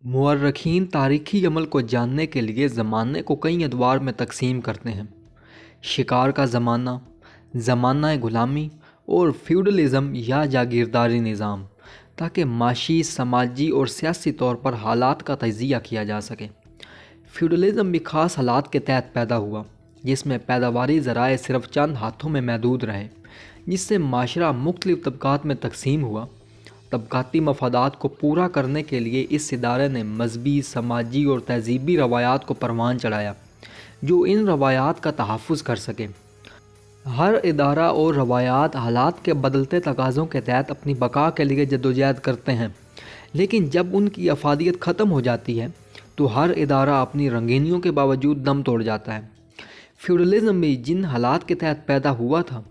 مورخین تاریخی عمل کو جاننے کے لیے زمانے کو کئی ادوار میں تقسیم کرتے ہیں: شکار کا زمانہ، زمانہ غلامی اور فیوڈلزم یا جاگیرداری نظام، تاکہ معاشی، سماجی اور سیاسی طور پر حالات کا تجزیہ کیا جا سکے۔ فیوڈلزم بھی خاص حالات کے تحت پیدا ہوا، جس میں پیداواری ذرائع صرف چند ہاتھوں میں محدود رہے، جس سے معاشرہ مختلف طبقات میں تقسیم ہوا۔ طبقاتی مفادات کو پورا کرنے کے لیے اس ادارے نے مذہبی، سماجی اور تہذیبی روایات کو پروان چڑھایا جو ان روایات کا تحفظ کر سکے۔ ہر ادارہ اور روایات حالات کے بدلتے تقاضوں کے تحت اپنی بقا کے لیے جدوجہد کرتے ہیں، لیکن جب ان کی افادیت ختم ہو جاتی ہے تو ہر ادارہ اپنی رنگینیوں کے باوجود دم توڑ جاتا ہے۔ فیوڈلزم بھی جن حالات کے تحت پیدا ہوا تھا،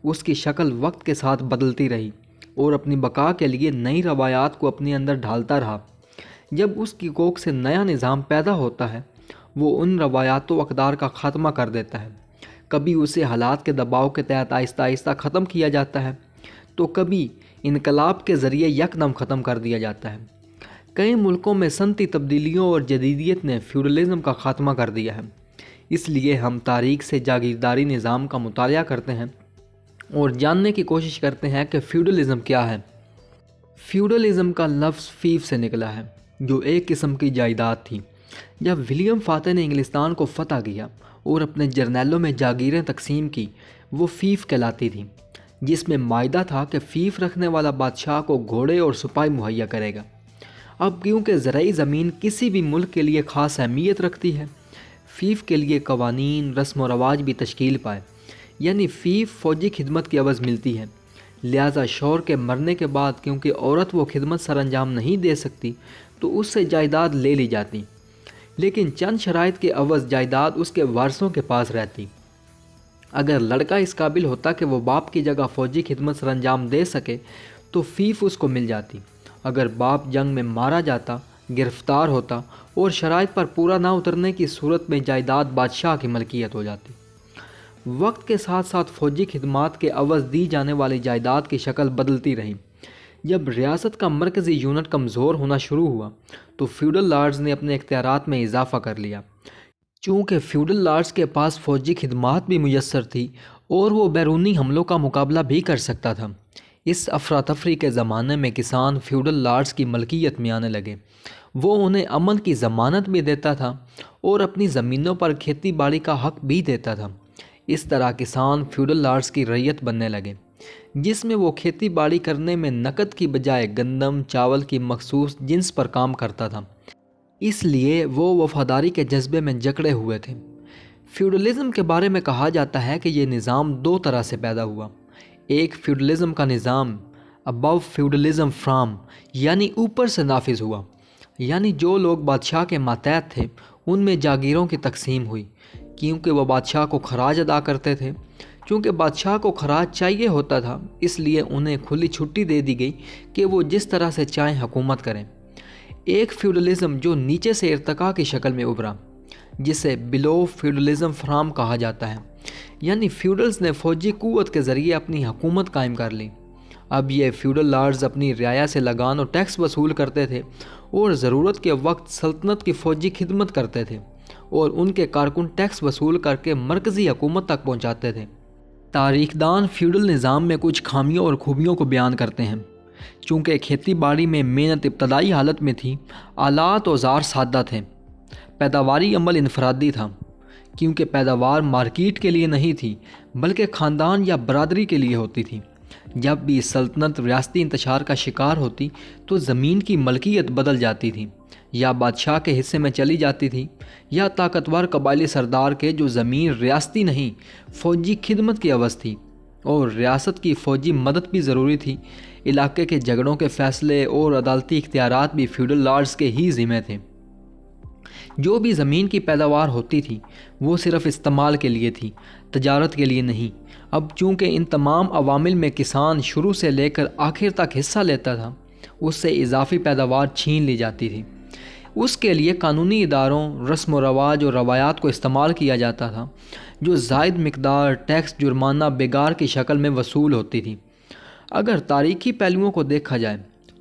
اس کی شکل وقت کے ساتھ بدلتی رہی اور اپنی بقا کے لیے نئی روایات کو اپنے اندر ڈھالتا رہا۔ جب اس کی کوکھ سے نیا نظام پیدا ہوتا ہے، وہ ان روایات و اقدار کا خاتمہ کر دیتا ہے۔ کبھی اسے حالات کے دباؤ کے تحت آہستہ آہستہ ختم کیا جاتا ہے، تو کبھی انقلاب کے ذریعے یکدم ختم کر دیا جاتا ہے۔ کئی ملکوں میں صنعتی تبدیلیوں اور جدیدیت نے فیوڈلزم کا خاتمہ کر دیا ہے۔ اس لیے ہم تاریخ سے جاگیرداری نظام کا مطالعہ کرتے ہیں اور جاننے کی کوشش کرتے ہیں کہ فیوڈلزم کیا ہے۔ فیوڈلزم کا لفظ فیف سے نکلا ہے، جو ایک قسم کی جائیداد تھی۔ جب ولیم فاتح نے انگلستان کو فتح کیا اور اپنے جرنیلوں میں جاگیریں تقسیم کی، وہ فیف کہلاتی تھی، جس میں معاہدہ تھا کہ فیف رکھنے والا بادشاہ کو گھوڑے اور سپاہی مہیا کرے گا۔ اب کیونکہ زرعی زمین کسی بھی ملک کے لیے خاص اہمیت رکھتی ہے، فیف کے لیے قوانین، رسم و رواج بھی تشکیل پائے، یعنی فیف فوجی خدمت کی عوض ملتی ہے۔ لہٰذا شوہر کے مرنے کے بعد کیونکہ عورت وہ خدمت سر انجام نہیں دے سکتی تو اس سے جائیداد لے لی جاتی، لیکن چند شرائط کے عوض جائیداد اس کے وارثوں کے پاس رہتی۔ اگر لڑکا اس قابل ہوتا کہ وہ باپ کی جگہ فوجی خدمت سر انجام دے سکے تو فیف اس کو مل جاتی۔ اگر باپ جنگ میں مارا جاتا، گرفتار ہوتا اور شرائط پر پورا نہ اترنے کی صورت میں جائیداد بادشاہ کی ملکیت ہو جاتی۔ وقت کے ساتھ ساتھ فوجی خدمات کے عوض دی جانے والی جائیداد کی شکل بدلتی رہی۔ جب ریاست کا مرکزی یونٹ کمزور ہونا شروع ہوا تو فیوڈل لارڈز نے اپنے اختیارات میں اضافہ کر لیا۔ چونکہ فیوڈل لارڈز کے پاس فوجی خدمات بھی میسر تھی اور وہ بیرونی حملوں کا مقابلہ بھی کر سکتا تھا، اس افراتفری کے زمانے میں کسان فیوڈل لارڈز کی ملکیت میں آنے لگے۔ وہ انہیں امن کی ضمانت بھی دیتا تھا اور اپنی زمینوں پر کھیتی باڑی کا حق بھی دیتا تھا۔ اس طرح کسان فیوڈل لارڈز کی رعیت بننے لگے، جس میں وہ کھیتی باڑی کرنے میں نقد کی بجائے گندم، چاول کی مخصوص جنس پر کام کرتا تھا، اس لیے وہ وفاداری کے جذبے میں جکڑے ہوئے تھے۔ فیوڈلزم کے بارے میں کہا جاتا ہے کہ یہ نظام دو طرح سے پیدا ہوا۔ ایک فیوڈلزم کا نظام ابو فیوڈلزم فرام، یعنی اوپر سے نافذ ہوا، یعنی جو لوگ بادشاہ کے ماتحت تھے ان میں جاگیروں کی تقسیم ہوئی، کیونکہ وہ بادشاہ کو خراج ادا کرتے تھے۔ چونکہ بادشاہ کو خراج چاہیے ہوتا تھا، اس لیے انہیں کھلی چھٹی دے دی گئی کہ وہ جس طرح سے چاہیں حکومت کریں۔ ایک فیوڈلزم جو نیچے سے ارتقاء کی شکل میں ابھرا، جسے بلو فیوڈلزم فرام کہا جاتا ہے، یعنی فیوڈلز نے فوجی قوت کے ذریعے اپنی حکومت قائم کر لی۔ اب یہ فیوڈل لارڈز اپنی رعایا سے لگان اور ٹیکس وصول کرتے تھے اور ضرورت کے وقت سلطنت کی فوجی خدمت کرتے تھے، اور ان کے کارکن ٹیکس وصول کر کے مرکزی حکومت تک پہنچاتے تھے۔ تاریخ دان فیوڈل نظام میں کچھ خامیوں اور خوبیوں کو بیان کرتے ہیں۔ چونکہ کھیتی باڑی میں محنت ابتدائی حالت میں تھی، آلات اوزار سادہ تھے، پیداواری عمل انفرادی تھا، کیونکہ پیداوار مارکیٹ کے لیے نہیں تھی بلکہ خاندان یا برادری کے لیے ہوتی تھی۔ جب بھی سلطنت ریاستی انتشار کا شکار ہوتی تو زمین کی ملکیت بدل جاتی تھی، یا بادشاہ کے حصے میں چلی جاتی تھی، یا طاقتور قبائلی سردار کے جو زمین ریاستی نہیں فوجی خدمت کی عوض تھی، اور ریاست کی فوجی مدد بھی ضروری تھی۔ علاقے کے جھگڑوں کے فیصلے اور عدالتی اختیارات بھی فیوڈل لارڈز کے ہی ذمہ تھے۔ جو بھی زمین کی پیداوار ہوتی تھی وہ صرف استعمال کے لیے تھی، تجارت کے لیے نہیں۔ اب چونکہ ان تمام عوامل میں کسان شروع سے لے کر آخر تک حصہ لیتا تھا، اس سے اضافی پیداوار چھین لی جاتی تھی۔ اس کے لیے قانونی اداروں، رسم و رواج اور روایات کو استعمال کیا جاتا تھا، جو زائد مقدار ٹیکس، جرمانہ، بگار کی شکل میں وصول ہوتی تھی۔ اگر تاریخی پہلوؤں کو دیکھا جائے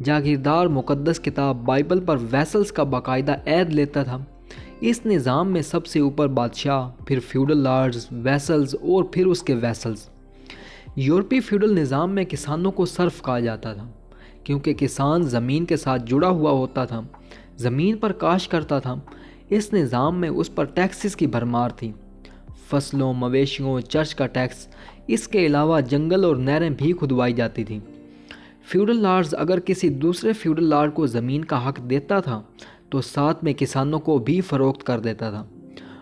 جاگیردار مقدس کتاب بائبل پر ویسلز کا باقاعدہ عہد لیتا تھا۔ اس نظام میں سب سے اوپر بادشاہ، پھر فیوڈل لارڈز، ویسلز اور پھر اس کے ویسلز۔ یورپی فیوڈل نظام میں کسانوں کو سرف کہا جاتا تھا، کیونکہ کسان زمین کے ساتھ جڑا ہوا ہوتا تھا، زمین پر کاشت کرتا تھا۔ اس نظام میں اس پر ٹیکسز کی بھرمار تھی، فصلوں، مویشیوں، چرچ کا ٹیکس۔ اس کے علاوہ جنگل اور نہریں بھی کھدوائی جاتی تھیں۔ فیوڈل لارڈز اگر کسی دوسرے فیوڈل لارڈ کو زمین کا حق دیتا تھا تو ساتھ میں کسانوں کو بھی فروخت کر دیتا تھا،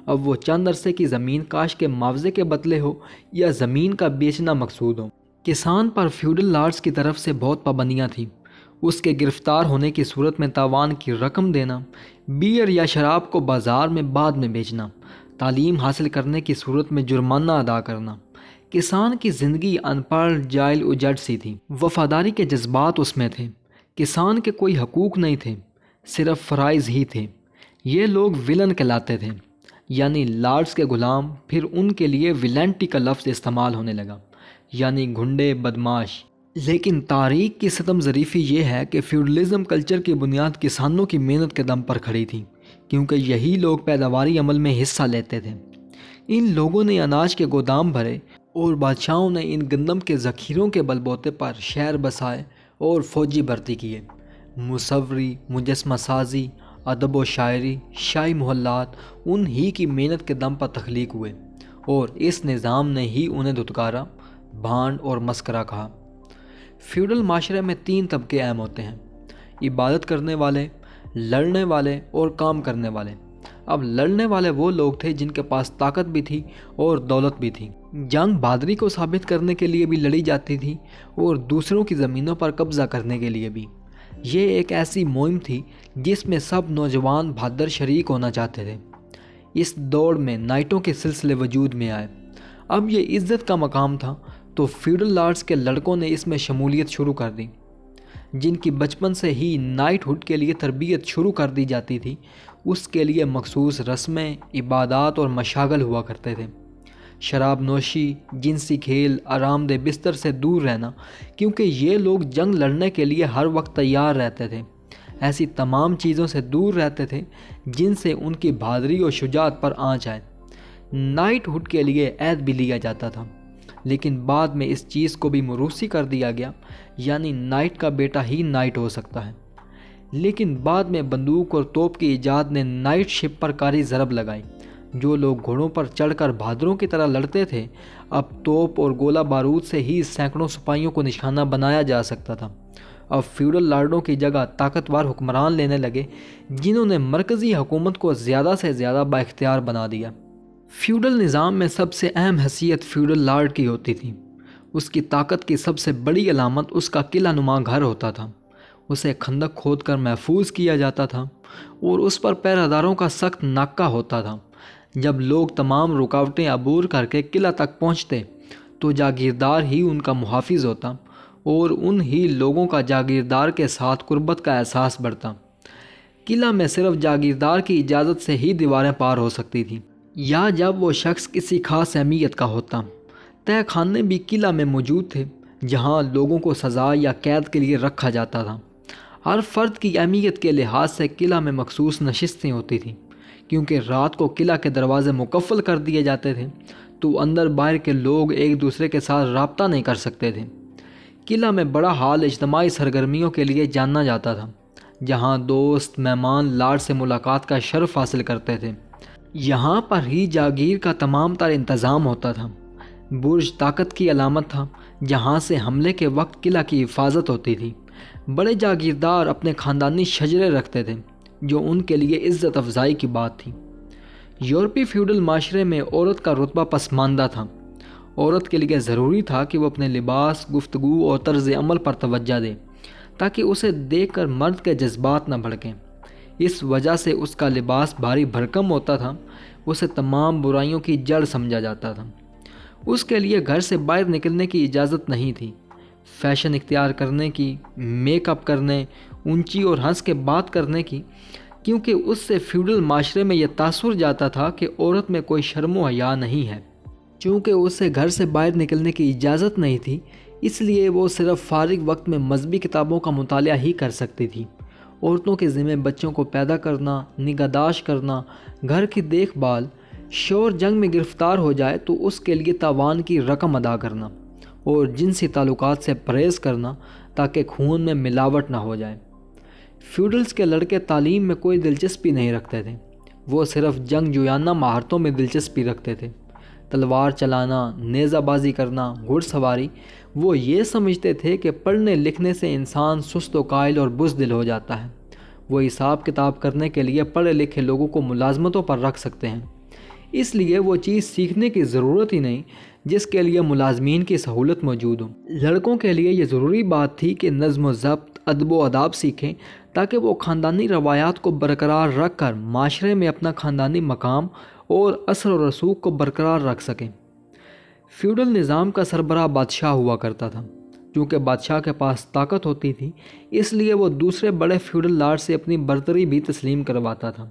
اب وہ چند عرصے کی زمین کاشت کے معاوضے کے بدلے ہو یا زمین کا بیچنا مقصود ہو۔ کسان پر فیوڈل لارڈز کی طرف سے بہت پابندیاں تھیں۔ اس کے گرفتار ہونے کی صورت میں تاوان کی رقم دینا، بیئر یا شراب کو بازار میں بعد میں بیچنا، تعلیم حاصل کرنے کی صورت میں جرمانہ ادا کرنا۔ کسان کی زندگی ان پڑھ، جاہل، اجڑ سی تھی۔ وفاداری کے جذبات اس میں تھے۔ کسان کے کوئی حقوق نہیں تھے، صرف فرائض ہی تھے۔ یہ لوگ ولن کہلاتے تھے، یعنی لارڈز کے غلام۔ پھر ان کے لیے ویلنٹی کا لفظ استعمال ہونے لگا، یعنی گھنڈے، بدماش۔ لیکن تاریخ کی ستم ظریفی یہ ہے کہ فیوڈلزم کلچر کی بنیاد کسانوں کی محنت کے دم پر کھڑی تھی، کیونکہ یہی لوگ پیداواری عمل میں حصہ لیتے تھے۔ ان لوگوں نے اناج کے گودام بھرے اور بادشاہوں نے ان گندم کے ذخیروں کے بل بوتے پر شہر بسائے اور فوجی بھرتی کیے۔ مصوری، مجسمہ سازی، ادب و شاعری، شاہی محلات ان ہی کی محنت کے دم پر تخلیق ہوئے، اور اس نظام نے ہی انہیں دھتکارا، بھانڈ اور مسخرہ کہا۔ فیوڈل معاشرے میں 3 طبقے اہم ہوتے ہیں: عبادت کرنے والے، لڑنے والے اور کام کرنے والے۔ اب لڑنے والے وہ لوگ تھے جن کے پاس طاقت بھی تھی اور دولت بھی تھی۔ جنگ بہادری کو ثابت کرنے کے لیے بھی لڑی جاتی تھی اور دوسروں کی زمینوں پر قبضہ کرنے کے لیے بھی۔ یہ ایک ایسی مہم تھی جس میں سب نوجوان بہادر شریک ہونا چاہتے تھے۔ اس دوڑ میں نائٹوں کے سلسلے وجود میں آئے۔ اب یہ عزت کا مقام تھا تو فیوڈل لارڈز کے لڑکوں نے اس میں شمولیت شروع کر دی۔ جن کی بچپن سے ہی نائٹ ہوڈ کے لیے تربیت شروع کر دی جاتی تھی، اس کے لیے مخصوص رسمیں، عبادات اور مشاغل ہوا کرتے تھے۔ شراب نوشی، جنسی کھیل، آرام دہ بستر سے دور رہنا، کیونکہ یہ لوگ جنگ لڑنے کے لیے ہر وقت تیار رہتے تھے۔ ایسی تمام چیزوں سے دور رہتے تھے جن سے ان کی بہادری اور شجاعت پر آنچ آئے۔ نائٹ ہوڈ کے لیے عہد بھی لیا جاتا تھا، لیکن بعد میں اس چیز کو بھی موروثی کر دیا گیا، یعنی نائٹ کا بیٹا ہی نائٹ ہو سکتا ہے۔ لیکن بعد میں بندوق اور توپ کی ایجاد نے نائٹ شپ پر کاری ضرب لگائی۔ جو لوگ گھوڑوں پر چڑھ کر بہادروں کی طرح لڑتے تھے، اب توپ اور گولہ بارود سے ہی سینکڑوں سپاہیوں کو نشانہ بنایا جا سکتا تھا۔ اب فیوڈل لارڈوں کی جگہ طاقتور حکمران لینے لگے، جنہوں نے مرکزی حکومت کو زیادہ سے زیادہ بااختیار بنا دیا۔ فیوڈل نظام میں سب سے اہم حیثیت فیوڈل لارڈ کی ہوتی تھی۔ اس کی طاقت کی سب سے بڑی علامت اس کا قلعہ نما گھر ہوتا تھا۔ اسے خندق کھود کر محفوظ کیا جاتا تھا اور اس پر پہرہ کا سخت ناکہ ہوتا تھا۔ جب لوگ تمام رکاوٹیں عبور کر کے قلعہ تک پہنچتے تو جاگیردار ہی ان کا محافظ ہوتا اور ان ہی لوگوں کا جاگیردار کے ساتھ قربت کا احساس بڑھتا۔ قلعہ میں صرف جاگیردار کی اجازت سے ہی دیواریں پار ہو سکتی تھیں، یا جب وہ شخص کسی خاص اہمیت کا ہوتا۔ تہہ خانے بھی قلعہ میں موجود تھے، جہاں لوگوں کو سزا یا قید کے لیے رکھا جاتا تھا۔ ہر فرد کی اہمیت کے لحاظ سے قلعہ میں مخصوص نشستیں ہوتی تھیں، کیونکہ رات کو قلعہ کے دروازے مقفل کر دیے جاتے تھے تو اندر باہر کے لوگ ایک دوسرے کے ساتھ رابطہ نہیں کر سکتے تھے۔ قلعہ میں بڑا ہال اجتماعی سرگرمیوں کے لیے جانا جاتا تھا، جہاں دوست مہمان لارڈ سے ملاقات کا شرف حاصل کرتے تھے۔ یہاں پر ہی جاگیر کا تمام تر انتظام ہوتا تھا۔ برج طاقت کی علامت تھا، جہاں سے حملے کے وقت قلعہ کی حفاظت ہوتی تھی۔ بڑے جاگیردار اپنے خاندانی شجرے رکھتے تھے، جو ان کے لیے عزت افزائی کی بات تھی۔ یورپی فیوڈل معاشرے میں عورت کا رتبہ پسماندہ تھا۔ عورت کے لیے ضروری تھا کہ وہ اپنے لباس، گفتگو اور طرز عمل پر توجہ دے، تاکہ اسے دیکھ کر مرد کے جذبات نہ بھڑکیں۔ اس وجہ سے اس کا لباس بھاری بھرکم ہوتا تھا، اسے تمام برائیوں کی جڑ سمجھا جاتا تھا۔ اس کے لیے گھر سے باہر نکلنے کی اجازت نہیں تھی، فیشن اختیار کرنے کی، میک اپ کرنے، اونچی اور ہنس کے بات کرنے کی، کیونکہ اس سے فیوڈل معاشرے میں یہ تاثر جاتا تھا کہ عورت میں کوئی شرم و حیا نہیں ہے۔ چونکہ اسے گھر سے باہر نکلنے کی اجازت نہیں تھی، اس لیے وہ صرف فارغ وقت میں مذہبی کتابوں کا مطالعہ ہی کر سکتی تھی۔ عورتوں کے ذمہ بچوں کو پیدا کرنا، نگہداشت کرنا، گھر کی دیکھ بھال، شوہر جنگ میں گرفتار ہو جائے تو اس کے لیے تاوان کی رقم ادا کرنا، اور جنسی تعلقات سے پرہیز کرنا تاکہ خون میں ملاوٹ نہ ہو جائے۔ فیوڈلز کے لڑکے تعلیم میں کوئی دلچسپی نہیں رکھتے تھے، وہ صرف جنگ جویانہ مہارتوں میں دلچسپی رکھتے تھے، تلوار چلانا، نیزہ بازی کرنا، گھڑ سواری۔ وہ یہ سمجھتے تھے کہ پڑھنے لکھنے سے انسان سست و قائل اور بزدل ہو جاتا ہے۔ وہ حساب کتاب کرنے کے لیے پڑھے لکھے لوگوں کو ملازمتوں پر رکھ سکتے ہیں، اس لیے وہ چیز سیکھنے کی ضرورت ہی نہیں جس کے لیے ملازمین کی سہولت موجود ہو۔ لڑکوں کے لیے یہ ضروری بات تھی کہ نظم و ضبط، ادب و آداب سیکھیں تاکہ وہ خاندانی روایات کو برقرار رکھ کر معاشرے میں اپنا خاندانی مقام اور اثر و رسوخ کو برقرار رکھ سکیں۔ فیوڈل نظام کا سربراہ بادشاہ ہوا کرتا تھا۔ چونکہ بادشاہ کے پاس طاقت ہوتی تھی، اس لیے وہ دوسرے بڑے فیوڈل لارڈ سے اپنی برتری بھی تسلیم کرواتا تھا۔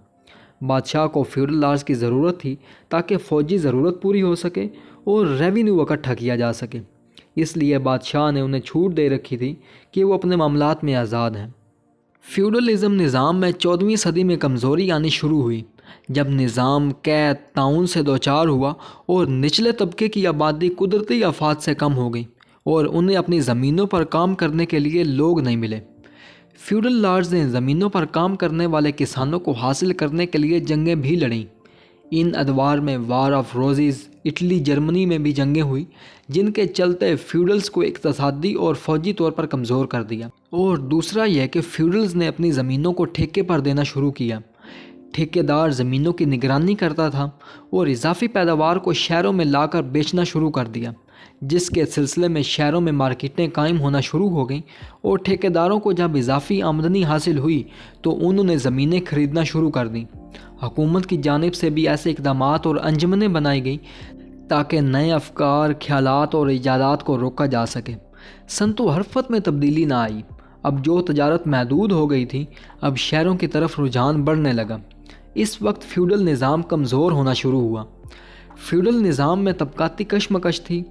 بادشاہ کو فیوڈل لارڈز کی ضرورت تھی تاکہ فوجی ضرورت پوری ہو سکے اور ریونیو اکٹھا کیا جا سکے، اس لیے بادشاہ نے انہیں چھوٹ دے رکھی تھی کہ وہ اپنے معاملات میں آزاد ہیں۔ فیوڈلزم نظام میں 14ویں صدی میں کمزوری آنی شروع ہوئی، جب نظام قحط، طاعون سے دوچار ہوا اور نچلے طبقے کی آبادی قدرتی آفات سے کم ہو گئی اور انہیں اپنی زمینوں پر کام کرنے کے لیے لوگ نہیں ملے۔ فیوڈل لارڈز نے زمینوں پر کام کرنے والے کسانوں کو حاصل کرنے کے لیے جنگیں بھی لڑیں۔ ان ادوار میں war of roses, Italy, Germany میں بھی جنگیں ہوئی، جن کے چلتے فیوڈلز کو اقتصادی اور فوجی طور پر کمزور کر دیا۔ اور دوسرا یہ کہ فیوڈلز نے اپنی زمینوں کو ٹھیکے پر دینا شروع کیا۔ ٹھیکیدار زمینوں کی نگرانی کرتا تھا اور اضافی پیداوار کو شہروں میں لا کر بیچنا شروع کر دیا، جس کے سلسلے میں شہروں میں مارکیٹیں قائم ہونا شروع ہو گئیں، اور ٹھیکیداروں کو جب اضافی آمدنی حاصل ہوئی تو انہوں نے زمینیں خریدنا شروع کر دیں۔ حکومت کی جانب سے بھی ایسے اقدامات اور انجمنیں بنائی گئیں تاکہ نئے افکار، خیالات اور ایجادات کو روکا جا سکے۔ صنعت و حرفت میں تبدیلی نہ آئی۔ اب جو تجارت محدود ہو گئی تھی، اب شہروں کی طرف رجحان بڑھنے لگا۔ اس وقت فیوڈل نظام کمزور ہونا شروع ہوا۔ فیوڈل نظام میں طبقاتی کشمکش تھی،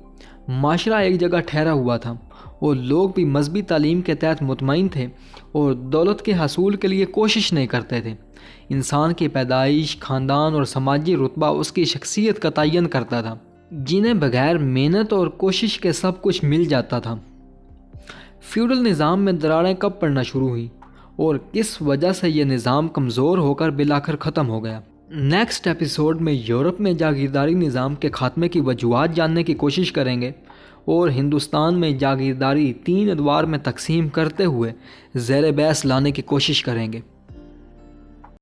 معاشرہ ایک جگہ ٹھہرا ہوا تھا اور لوگ بھی مذہبی تعلیم کے تحت مطمئن تھے اور دولت کے حصول کے لیے کوشش نہیں کرتے تھے۔ انسان کی پیدائش، خاندان اور سماجی رتبہ اس کی شخصیت کا تعین کرتا تھا، جنہیں بغیر محنت اور کوشش کے سب کچھ مل جاتا تھا۔ فیوڈل نظام میں دراڑیں کب پڑنا شروع ہوئیں اور کس وجہ سے یہ نظام کمزور ہو کر بالآخر ختم ہو گیا؟ نیکسٹ ایپیسوڈ میں یورپ میں جاگیرداری نظام کے خاتمے کی وجوہات جاننے کی کوشش کریں گے اور ہندوستان میں جاگیرداری 3 ادوار میں تقسیم کرتے ہوئے زیر بحث لانے کی کوشش کریں گے۔